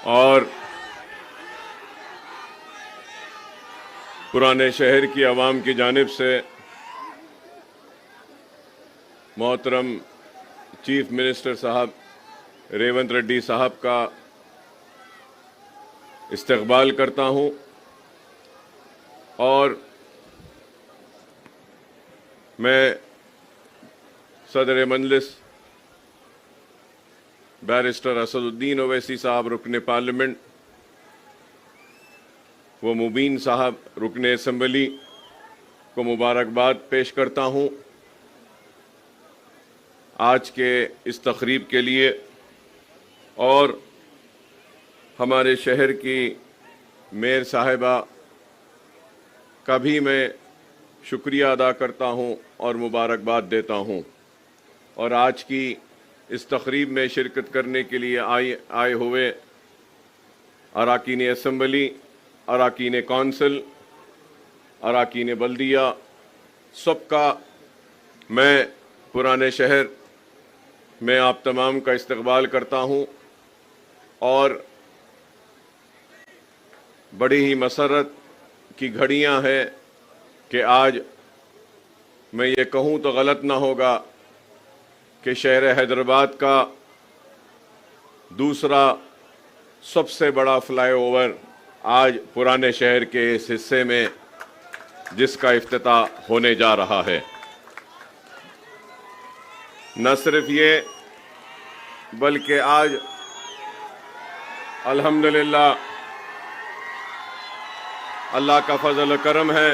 और पुराने शहर की आवाम की जानिब से मोहतरम चीफ मिनिस्टर साहब रेवंत रेड्डी साहब का इस्तकबाल करता हूं और मैं सदर मजलिस बैरिस्टर असदुद्दीन ओवैसी साहब रुकने पार्लियामेंट व मुबीन साहब रुकने असम्बली को मुबारकबाद पेश करता हूं आज के इस तकरीब के लिए और हमारे शहर की मेयर साहिबा का भी मैं शुक्रिया अदा करता हूं और मुबारकबाद देता हूं और आज की इस तकरीब में शिरकत करने के लिए आए हुए अरकान असम्बली, अरकान कौंसिल, अरकान बल्दिया सबका मैं पुराने शहर में आप तमाम का इस्तकबाल करता हूं और बड़ी ही मसरत की घड़ियां हैं कि आज मैं ये कहूं तो गलत ना होगा कि शहर हैदराबाद का दूसरा सबसे बड़ा फ्लाईओवर आज पुराने शहर के इस हिस्से में जिसका इफ्तिताह होने जा रहा है। न सिर्फ ये बल्कि आज अल्हम्दुलिल्लाह अल्लाह का फजल करम है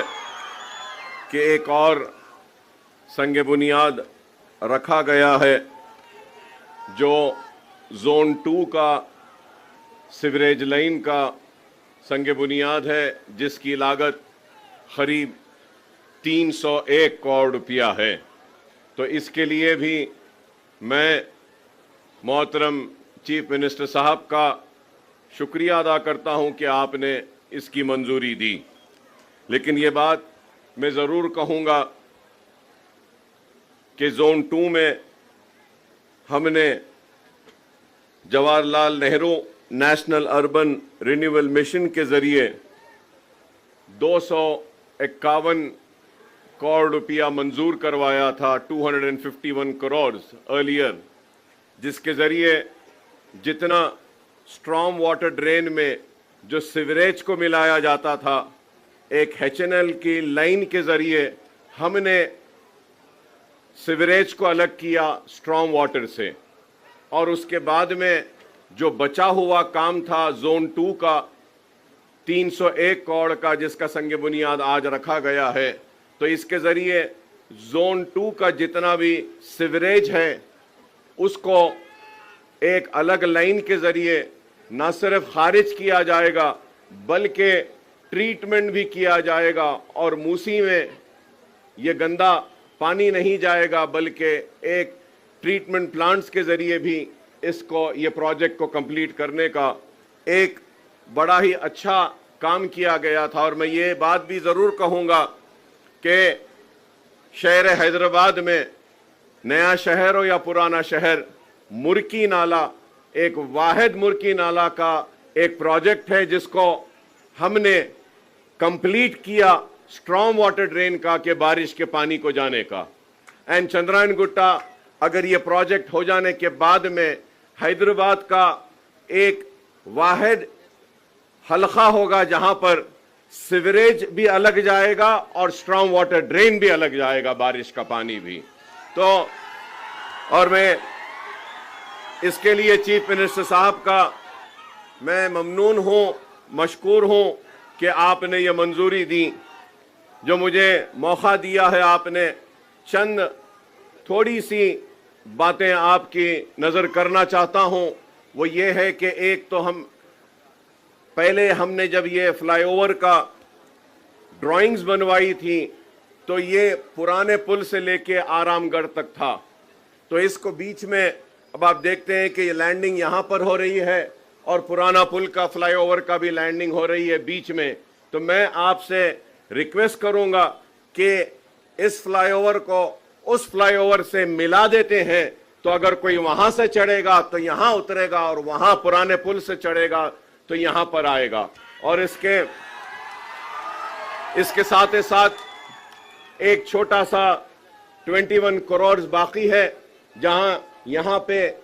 कि एक और संग बुनियाद रखा गया है जो जोन 2 का सीवरेज लाइन का संग बुनियाद है जिसकी लागत करीब 301 करोड़ रुपया है। तो इसके लिए भी मैं मोहतरम चीफ मिनिस्टर साहब का शुक्रिया अदा करता हूं कि आपने इसकी मंजूरी दी। लेकिन ये बात मैं ज़रूर कहूँगा कि जोन 2 में हमने Jawaharlal Nehru national urban renewal mission के ज़रिए 251 करोड़ रुपया मंजूर करवाया था, 251 करोड़ अर्लियर, जिसके ज़रिए जितना स्ट्रॉम वाटर ड्रेन में जो सीवरेज को मिलाया जाता था एक HNL की लाइन के ज़रिए हमने सीवरेज को अलग किया स्ट्रॉम वाटर से और उसके बाद में जो बचा हुआ काम था जोन 2 का 301 करोड़ का जिसका संग बुनियाद आज रखा गया है। तो इसके ज़रिए जोन 2 का जितना भी सीवरेज है उसको एक अलग लाइन के ज़रिए न सिर्फ खारिज किया जाएगा बल्कि ट्रीटमेंट भी किया जाएगा और मूसी में ये गंदा पानी नहीं जाएगा बल्कि एक ट्रीटमेंट प्लांट्स के ज़रिए भी इसको ये प्रोजेक्ट को कंप्लीट करने का एक बड़ा ही अच्छा काम किया गया था। और मैं ये बात भी ज़रूर कहूँगा कि शहर हैदराबाद में नया शहर हो या पुराना शहर, मुर्की नाला एक वाहिद मुर्की नाला का एक प्रोजेक्ट है जिसको हमने कंप्लीट किया स्ट्रॉम वाटर ड्रेन का के बारिश के पानी को जाने का। एंड चंद्रायन गुट्टा अगर ये प्रोजेक्ट हो जाने के बाद में हैदराबाद का एक वाहिद हलका होगा जहां पर सीवरेज भी अलग जाएगा और स्ट्रॉम वाटर ड्रेन भी अलग जाएगा, बारिश का पानी भी। तो और मैं इसके लिए चीफ मिनिस्टर साहब का मैं ममनून हूं, मशकूर हूं कि आपने ये मंजूरी दी, जो मुझे मौका दिया है। आपने चंद थोड़ी सी बातें आपकी नज़र करना चाहता हूं, वो ये है कि एक तो पहले हमने जब ये फ्लाईओवर का ड्राइंग्स बनवाई थी तो ये पुराने पुल से लेके आरामगढ़ तक था। तो इसको बीच में अब आप देखते हैं कि ये लैंडिंग यहाँ पर हो रही है और पुराना पुल का फ्लाईओवर का भी लैंडिंग हो रही है बीच में। तो मैं आपसे रिक्वेस्ट करूंगा कि इस फ्लाईओवर को उस फ्लाईओवर से मिला देते हैं तो अगर कोई वहां से चढ़ेगा तो यहां उतरेगा, और वहां पुराने पुल से चढ़ेगा तो यहां पर आएगा। और इसके साथ ही साथ एक छोटा सा 21 करोड़ बाकी है, जहां यहां पे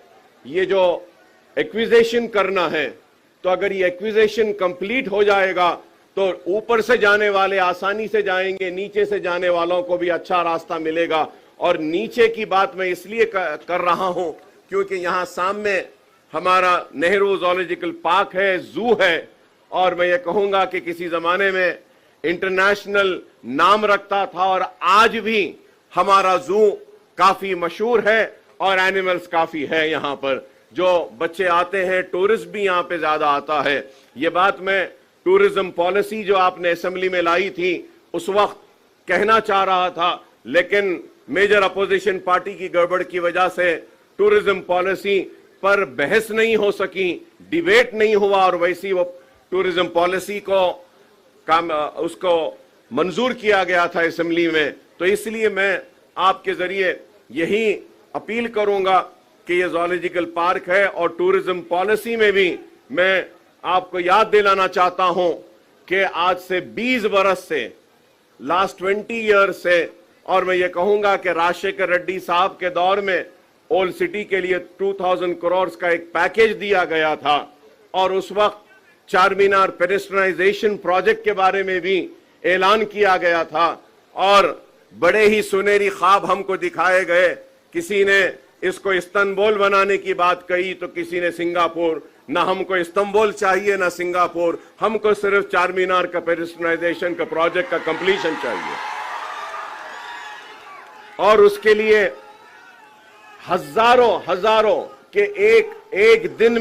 ये जो एक्विजिशन करना है, तो अगर ये एक्विजिशन कंप्लीट हो जाएगा तो ऊपर से जाने वाले आसानी से जाएंगे, नीचे से जाने वालों को भी अच्छा रास्ता मिलेगा। और नीचे की बात मैं इसलिए कर रहा हूं क्योंकि यहां सामने हमारा नेहरू ज़ूलॉजिकल पार्क है, जू है, और मैं ये कहूंगा कि किसी जमाने में इंटरनेशनल नाम रखता था, और आज भी हमारा जू काफी मशहूर है और एनिमल्स काफी है। यहां पर जो बच्चे आते हैं, टूरिस्ट भी यहां पे ज्यादा आता है। ये बात मैं टूरिज्म पॉलिसी जो आपने असेंबली में लाई थी उस वक्त कहना चाह रहा था, लेकिन मेजर अपोजिशन पार्टी की गड़बड़ की वजह से टूरिज्म पॉलिसी पर बहस नहीं हो सकी, डिबेट नहीं हुआ, और वैसी वो टूरिज्म पॉलिसी को उसको मंजूर किया गया था असेंबली में। तो इसलिए मैं आपके जरिए यही अपील करूंगा कि ये ज़ूलॉजिकल पार्क है, और टूरिज्म पॉलिसी में भी मैं आपको याद दिलाना चाहता हूं कि आज से 20 बरस से, लास्ट 20 ईयर से, और मैं ये कहूंगा कि राजशेखर रेड्डी साहब के दौर में ओल्ड सिटी के लिए 2000 करोड़ का एक पैकेज दिया गया था, और उस वक्त चार मीनार पेडेस्ट्रियनाइजेशन प्रोजेक्ट के बारे में भी ऐलान किया गया था, और बड़े ही सुनहरी ख्वाब हमको दिखाए गए। किसी ने इसको इस्तांबुल बनाने की बात कही तो किसी ने सिंगापुर। ना हमको इस्तांबुल चाहिए ना सिंगापुर, हमको सिर्फ चार मीनार का पेडेस्ट्रियनाइजेशन का प्रोजेक्ट का कंप्लीशन चाहिए। और उसके लिए हजारों के एक दिन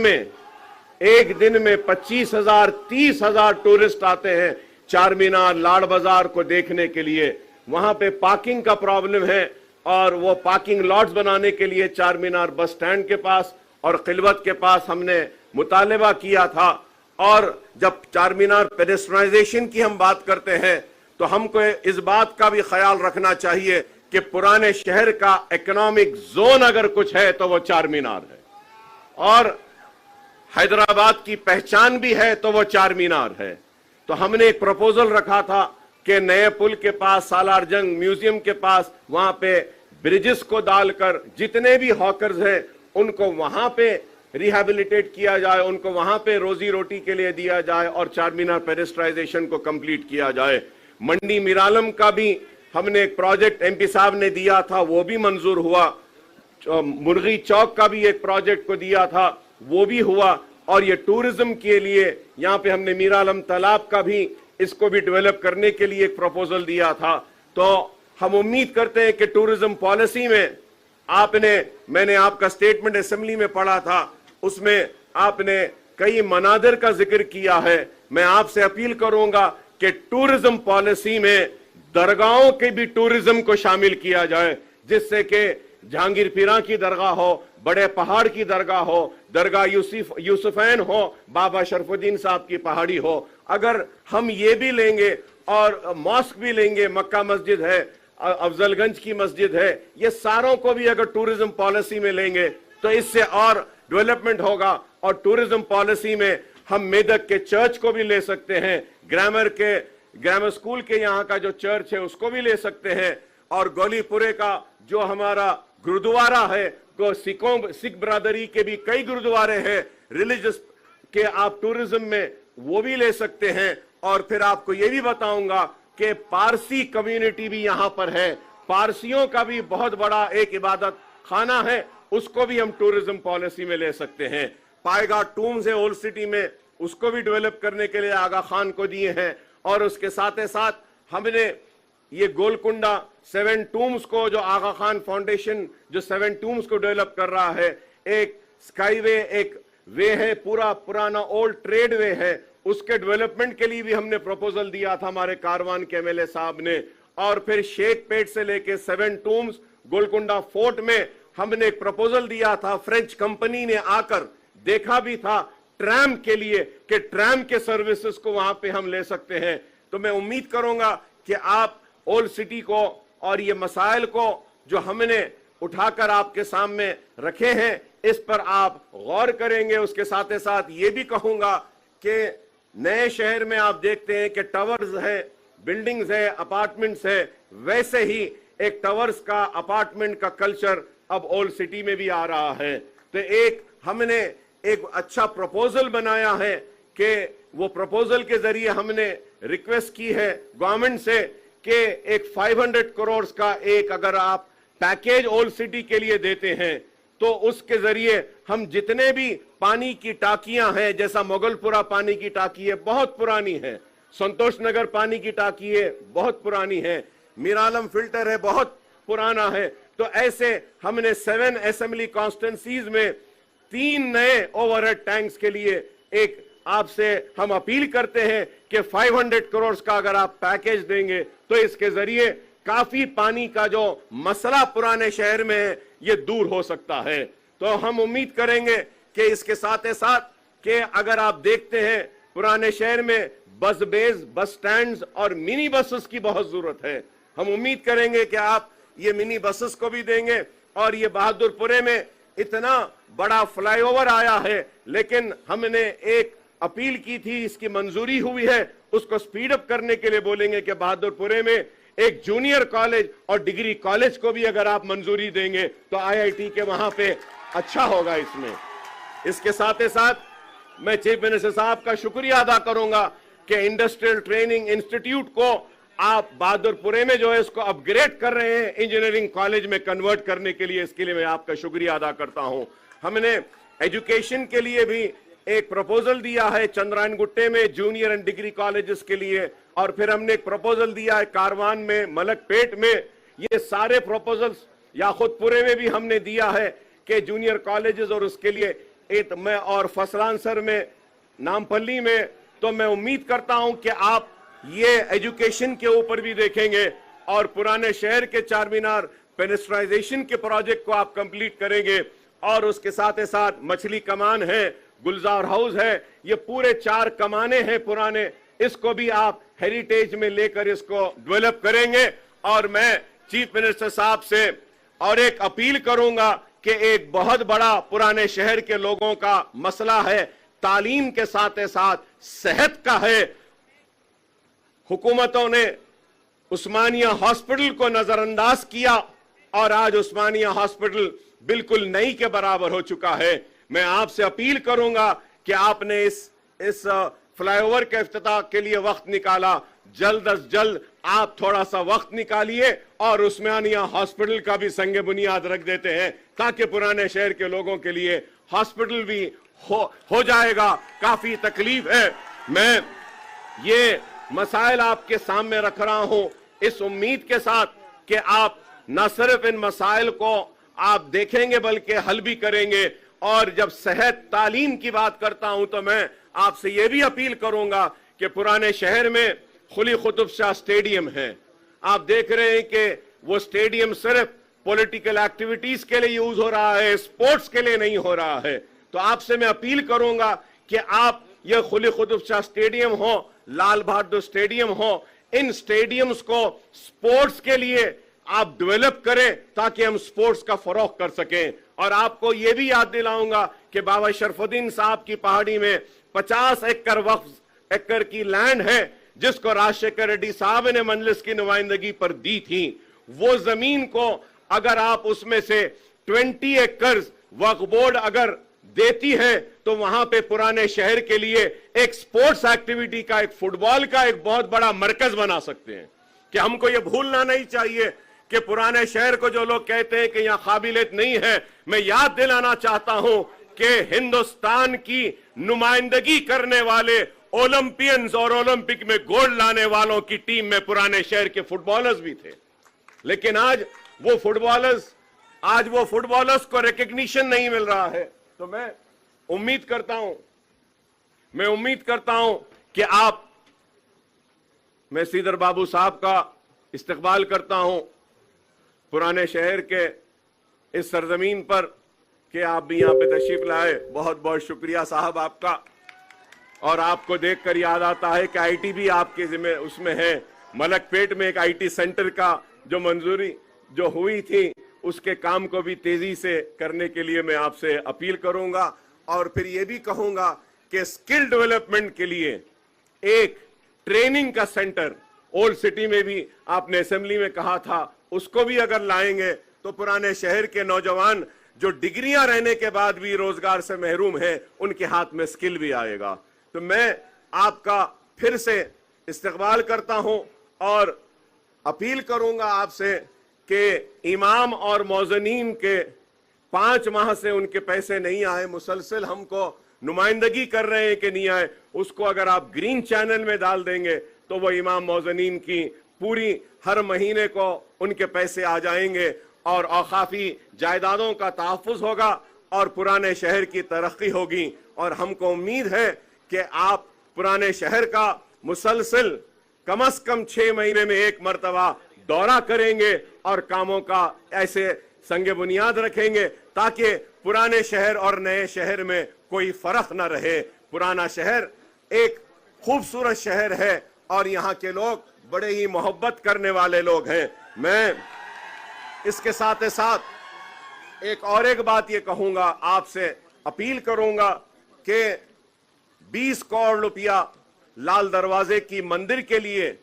में 25,000 30,000 टूरिस्ट आते हैं चार मीनार, लाड़ बाजार को देखने के लिए। वहां पे पार्किंग का प्रॉब्लम है, और वो पार्किंग लॉट्स बनाने के लिए चार मीनार बस स्टैंड के पास और खिलवत के पास हमने मुतालबा किया था। और जब चार मीनार पेडेस्ट्रियनाइजेशन की हम बात करते हैं तो हमको इस बात का भी ख्याल रखना चाहिए कि पुराने शहर का इकोनॉमिक जोन अगर कुछ है तो वो चार मीनार है, और हैदराबाद की पहचान भी है तो वो चार मीनार है। तो हमने एक प्रपोजल रखा था कि नए पुल के पास, सालार जंग म्यूजियम के पास, वहां पे ब्रिजेस को डालकर जितने भी हॉकर्स हैं उनको वहां पे रिहैबिलिटेट किया जाए, उनको वहां पे रोजी रोटी के लिए दिया जाए, और चार मीनार पेडेस्ट्रियनाइजेशन को कंप्लीट किया जाए। मंडी मिरालम का भी हमने एक प्रोजेक्ट एमपी साहब ने दिया था, वो भी मंजूर हुआ। मुर्गी चौक का भी एक प्रोजेक्ट को दिया था, वो भी हुआ। और ये टूरिज्म के लिए यहाँ पे हमने मीरालम तालाब का भी, इसको भी डेवलप करने के लिए एक प्रपोजल दिया था। तो हम उम्मीद करते हैं कि टूरिज्म पॉलिसी में मैंने आपका स्टेटमेंट असेंबली में पढ़ा था, उसमें आपने कई मनादिर का जिक्र किया है। मैं आपसे अपील करूंगा कि टूरिज्म पॉलिसी में दरगाहों के भी टूरिज्म को शामिल किया जाए, जिससे कि जहांगीर पीरा की दरगाह हो, बड़े पहाड़ की दरगाह हो, दरगाह यूसुफैन हो, बाबा शरफुद्दीन साहब की पहाड़ी हो। अगर हम ये भी लेंगे और मॉस्क भी लेंगे, मक्का मस्जिद है, अफजलगंज की मस्जिद है, ये सारों को भी अगर टूरिज्म पॉलिसी में लेंगे तो इससे और डेवलपमेंट होगा। और टूरिज्म पॉलिसी में हम मेदक के चर्च को भी ले सकते हैं, ग्रामर स्कूल के यहाँ का जो चर्च है उसको भी ले सकते हैं, और गोलीपुरे का जो हमारा गुरुद्वारा है, सिख ब्रादरी के भी कई गुरुद्वारे हैं रिलीजियस के, आप टूरिज्म में वो भी ले सकते हैं। और फिर आपको ये भी बताऊंगा कि पारसी कम्युनिटी भी यहां पर है, पारसियों का भी बहुत बड़ा एक इबादत खाना है, उसको भी हम टूरिज्म पॉलिसी में ले सकते हैं। पाएगा टूम्स है ओल्ड सिटी में, उसको भी डेवलप करने के लिए आगा खान को दिए हैं। और उसके साथ ही साथ हमने ये गोलकुंडा 7 टूम्स को, जो आगा खान फाउंडेशन जो 7 टूम्स को डेवलप कर रहा है, एक स्काईवे, एक वे है, पूरा पुराना ओल्ड ट्रेड वे है, उसके डेवलपमेंट के लिए भी हमने प्रपोजल दिया था हमारे कारवान के एमएलए साहब ने। और फिर शेख पेट से लेके 7 टूम्स, गोलकुंडा फोर्ट में हमने एक प्रपोजल दिया था। फ्रेंच कंपनी ने आकर देखा भी था ट्रैम के लिए कि ट्रैम के सर्विसेज को वहां पे हम ले सकते हैं। तो मैं उम्मीद करूंगा कि आप ओल्ड सिटी को और ये मसाइल को जो हमने उठाकर आपके सामने रखे हैं, इस पर आप गौर करेंगे। उसके साथ ही साथ ये भी कहूंगा कि नए शहर में आप देखते हैं कि टावर्स है, बिल्डिंग्स है, अपार्टमेंट्स है, वैसे ही एक टावर्स का, अपार्टमेंट का कल्चर अब ओल्ड सिटी में भी आ रहा है। तो हमने एक अच्छा प्रपोजल बनाया है कि वो प्रपोजल के जरिए हमने रिक्वेस्ट की है गवर्नमेंट से कि एक 500 करोड़ का एक अगर आप पैकेज ओल्ड सिटी के लिए देते हैं तो उसके जरिए हम जितने भी पानी की टाकियां हैं, जैसा मोगलपुरा पानी की टाकी है, बहुत पुरानी है, संतोष नगर पानी की टाकी है, बहुत पुरानी है, मीरालम फिल्टर है, बहुत पुराना है। तो ऐसे हमने 7 असेंबली कॉन्स्टिट्यूंसीज में 3 नए ओवरहेड टैंक्स के लिए एक आपसे हम अपील करते हैं कि 500 करोड़ का अगर आप पैकेज देंगे तो इसके जरिए काफी पानी का जो मसला पुराने शहर में है ये दूर हो सकता है। तो हम उम्मीद करेंगे कि इसके साथ ही साथ कि अगर आप देखते हैं पुराने शहर में बस बेस, बस स्टैंड्स और मिनी बसेस की बहुत जरूरत है। हम उम्मीद करेंगे कि आप ये मिनी बसेस को भी देंगे। और ये बहादुरपुरे में इतना बड़ा फ्लाईओवर आया है, लेकिन हमने एक अपील की थी, इसकी मंजूरी हुई है, उसको स्पीड अप करने के लिए बोलेंगे कि बहादुरपुरे में एक जूनियर कॉलेज और डिग्री कॉलेज को भी अगर आप मंजूरी देंगे तो आईआईटी के वहां पे अच्छा होगा इसमें। इसके साथ ही साथ मैं चीफ मिनिस्टर साहब का शुक्रिया अदा करूंगा कि इंडस्ट्रियल ट्रेनिंग इंस्टीट्यूट को आप बहादुरपुरे में जो है इसको अपग्रेड कर रहे हैं, इंजीनियरिंग कॉलेज में कन्वर्ट करने के लिए, इसके लिए मैं आपका शुक्रिया अदा करता हूं। हमने एजुकेशन के लिए भी एक प्रपोजल दिया है चंद्रायन गुट्टे में जूनियर एंड डिग्री कॉलेजेस के लिए, और फिर हमने एक प्रपोजल दिया है कारवान में, मलकपेट में। ये सारे प्रपोजल्स याखुतपुरे में भी हमने दिया है कि जूनियर कॉलेजेस और उसके लिए एक में, और फसलांसर में, नामपल्ली में। तो मैं उम्मीद करता हूं कि आप ये एजुकेशन के ऊपर भी देखेंगे और पुराने शहर के चार मीनार पेनिस्ट्राइजेशन के प्रोजेक्ट को आप कंप्लीट करेंगे। और उसके साथ ही साथ मछली कमान है, गुलजार हाउस है, ये पूरे 4 कमाने हैं पुराने, इसको भी आप हेरिटेज में लेकर इसको डेवलप करेंगे। और मैं चीफ मिनिस्टर साहब से और एक अपील करूंगा कि एक बहुत बड़ा पुराने शहर के लोगों का मसला है, तालीम के साथ साथ सेहत का है। हुकूमतों ने उस्मानिया हॉस्पिटल को नजरअंदाज किया और आज उस्मानिया हॉस्पिटल बिल्कुल नई के बराबर हो चुका है। मैं आपसे अपील करूंगा कि आपने इस फ्लाईओवर के इफ्तिताह के लिए वक्त निकाला, जल्द अज जल्द आप थोड़ा सा वक्त निकालिए और उस्मानिया हॉस्पिटल का भी संगे बुनियाद रख देते हैं, ताकि पुराने शहर के लोगों के लिए हॉस्पिटल भी हो जाएगा। काफी तकलीफ है। मैं ये मसाइल आपके सामने रख रहा हूं इस उम्मीद के साथ कि आप न सिर्फ इन मसाइल को आप देखेंगे बल्कि हल भी करेंगे। और जब सेहत तालीम की बात करता हूं तो मैं आपसे यह भी अपील करूंगा कि पुराने शहर में खुली कुतुब शाह स्टेडियम है। आप देख रहे हैं कि वो स्टेडियम सिर्फ पॉलिटिकल एक्टिविटीज के लिए यूज हो रहा है, स्पोर्ट्स के लिए नहीं हो रहा है। तो आपसे मैं अपील करूंगा कि आप ये खुली कुतुब शाह स्टेडियम हो, लाल बहादुर स्टेडियम हो, इन स्टेडियम्स को स्पोर्ट्स के लिए आप डेवलप करें ताकि हम स्पोर्ट्स का फरोग कर सकें। और आपको यह भी याद दिलाऊंगा कि बाबा शरफुद्दीन साहब की पहाड़ी में 50 एकड़ वक्फ एकड़ की लैंड है जिसको राजशेखर रेड्डी साहब ने मजलिस की नुमाइंदगी पर दी थी। वो जमीन को अगर आप उसमें से 20 एकड़ वक्फ बोर्ड अगर देती है तो वहां पे पुराने शहर के लिए एक स्पोर्ट्स एक्टिविटी का, एक फुटबॉल का एक बहुत बड़ा मरकज बना सकते हैं। कि हमको यह भूलना नहीं चाहिए कि पुराने शहर को जो लोग कहते हैं कि यहां काबिलियत नहीं है, मैं याद दिलाना चाहता हूं कि हिंदुस्तान की नुमाइंदगी करने वाले ओलंपियंस और ओलंपिक में गोल्ड लाने वालों की टीम में पुराने शहर के फुटबॉलर्स भी थे। लेकिन आज वो फुटबॉलर्स को रिकग्निशन नहीं मिल रहा है। तो मैं उम्मीद करता हूं कि मैं सीदर बाबू साहब का इस्तकबाल करता हूं पुराने शहर के इस सरजमीन पर कि आप भी यहां पे तशरीफ लाए। बहुत बहुत शुक्रिया साहब आपका। और आपको देखकर याद आता है कि आईटी भी आपके जिम्मे उसमें है। मलकपेट में एक आईटी सेंटर का जो मंजूरी जो हुई थी उसके काम को भी तेजी से करने के लिए मैं आपसे अपील करूंगा। और फिर ये भी कहूंगा कि स्किल डेवलपमेंट के लिए एक ट्रेनिंग का सेंटर ओल्ड सिटी में भी आपने असेंबली में कहा था, उसको भी अगर लाएंगे तो पुराने शहर के नौजवान जो डिग्रियां रहने के बाद भी रोजगार से महरूम हैं, उनके हाथ में स्किल भी आएगा। तो मैं आपका फिर से इस्तकबाल करता हूं और अपील करूंगा आपसे कि इमाम और मौज़नीन के 5 माह से उनके पैसे नहीं आए, मुसलसल हमको नुमाइंदगी कर रहे हैं कि नहीं आए, उसको अगर आप ग्रीन चैनल में डाल देंगे तो वो इमाम मौज़नीन की पूरी हर महीने को उनके पैसे आ जाएंगे और औकाफी जायदादों का तहफ़्फ़ुज़ होगा और पुराने शहर की तरक्की होगी। और हमको उम्मीद है कि आप पुराने शहर का मुसलसल कम से कम 6 महीने में एक मरतबा दौरा करेंगे और कामों का ऐसे संगे बुनियाद रखेंगे ताकि पुराने शहर और नए शहर में कोई फर्क न रहे। पुराना शहर एक खूबसूरत शहर है और यहाँ के लोग बड़े ही मोहब्बत करने वाले लोग हैं। मैं इसके साथ साथ एक बात ये कहूंगा, आपसे अपील करूंगा कि 20 करोड़ रुपया लाल दरवाजे की मंदिर के लिए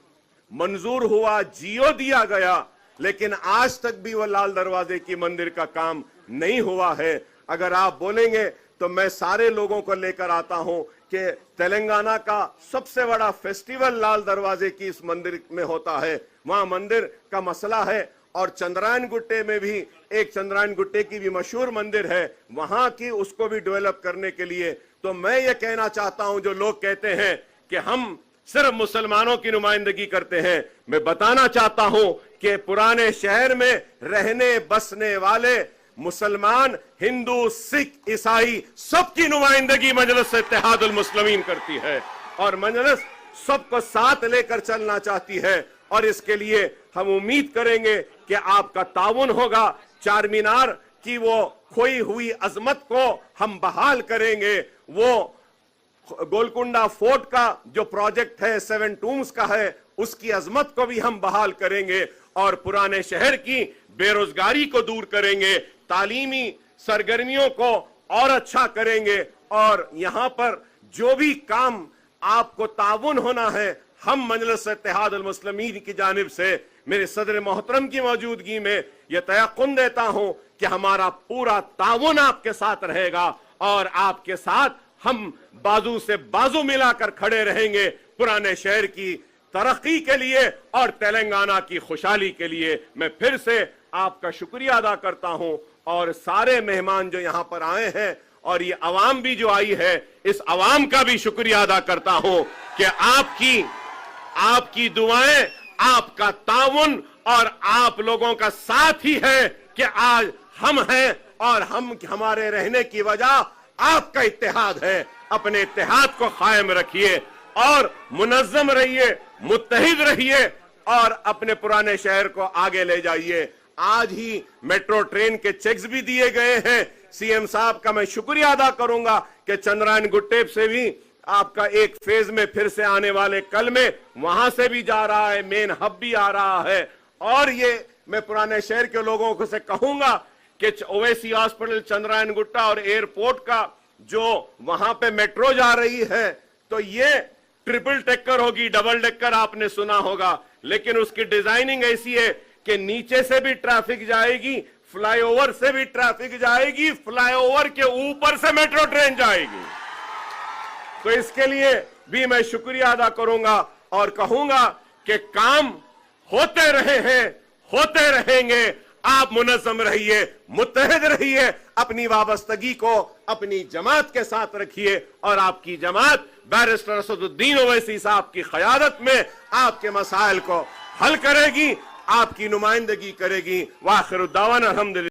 मंजूर हुआ, जियो दिया गया, लेकिन आज तक भी वो लाल दरवाजे की मंदिर का काम नहीं हुआ है। अगर आप बोलेंगे तो मैं सारे लोगों को लेकर आता हूं कि तेलंगाना का सबसे बड़ा फेस्टिवल लाल दरवाजे की इस मंदिर में होता है, वहां मंदिर का मसला है। और चंद्रायन गुट्टे में भी एक चंद्रायन गुट्टे की भी मशहूर मंदिर है, वहां की उसको भी डेवलप करने के लिए। तो मैं ये कहना चाहता हूं, जो लोग कहते हैं कि हम सिर्फ मुसलमानों की नुमाइंदगी करते हैं, मैं बताना चाहता हूं कि पुराने शहर में रहने बसने वाले मुसलमान, हिंदू, सिख, ईसाई सबकी नुमाइंदगी मजलिस इत्तेहादुल मुस्लिमीन करती है और मजलिस सबको साथ लेकर चलना चाहती है। और इसके लिए हम उम्मीद करेंगे कि आपका ताउन होगा। चार मीनार की वो खोई हुई अजमत को हम बहाल करेंगे। वो गोलकुंडा फोर्ट का जो प्रोजेक्ट है 7 टूम्स का है, उसकी अजमत को भी हम बहाल करेंगे और पुराने शहर की बेरोजगारी को दूर करेंगे, तालीमी सरगर्मियों को और अच्छा करेंगे। और यहां पर जो भी काम आपको ताउन होना है, हम मजलिस इत्तेहादुल मुस्लिमीन की जानिब से मेरे सदर मोहतरम की मौजूदगी में यह तयक़ुन देता हूं कि हमारा पूरा ताउन आपके साथ रहेगा और आपके साथ हम बाजू से बाजू मिलाकर खड़े रहेंगे पुराने शहर की तरक्की के लिए और तेलंगाना की खुशहाली के लिए। मैं फिर से आपका शुक्रिया अदा करता हूं और सारे मेहमान जो यहां पर आए हैं और ये अवाम भी जो आई है, इस अवाम का भी शुक्रिया अदा करता हूं कि आपकी दुआएं, आपका ताउन और आप लोगों का साथ ही है कि आज हम हैं और हमारे रहने की वजह आपका इत्तेहाद है। अपने इत्तेहाद को कायम रखिए और मुनज़्ज़म रहिए, मुत्तहिद रहिए और अपने पुराने शहर को आगे ले जाइए। आज ही मेट्रो ट्रेन के चेक्स भी दिए गए हैं। सीएम साहब का मैं शुक्रिया अदा करूंगा कि चंद्रायन गुट्टे से भी आपका एक फेज में फिर से आने वाले कल में वहां से भी जा रहा है, मेन हब भी आ रहा है। और ये मैं पुराने शहर के लोगों को से कहूंगा कि ओवैसी हॉस्पिटल, चंद्रायन गुट्टा और एयरपोर्ट का जो वहां पे मेट्रो जा रही है, तो ये ट्रिपल टेकर होगी, डबल डेकर आपने सुना होगा, लेकिन उसकी डिजाइनिंग ऐसी है कि नीचे से भी ट्रैफिक जाएगी, फ्लाईओवर से भी ट्रैफिक जाएगी, फ्लाईओवर के ऊपर से मेट्रो ट्रेन जाएगी। तो इसके लिए भी मैं शुक्रिया अदा करूंगा और कहूंगा कि काम होते रहे हैं, होते रहेंगे। आप मुनज़्ज़म रहिए, मुत्तहिद रहिए, अपनी वाबस्तगी को अपनी जमात के साथ रखिए और आपकी जमात बैरिस्टर असदुद्दीन ओवैसी साहब की क़यादत में आपके मसाइल को हल करेगी, आपकी नुमाइंदगी करेगी। वाखिर दावाना अल्हम्दुलिल्लाह।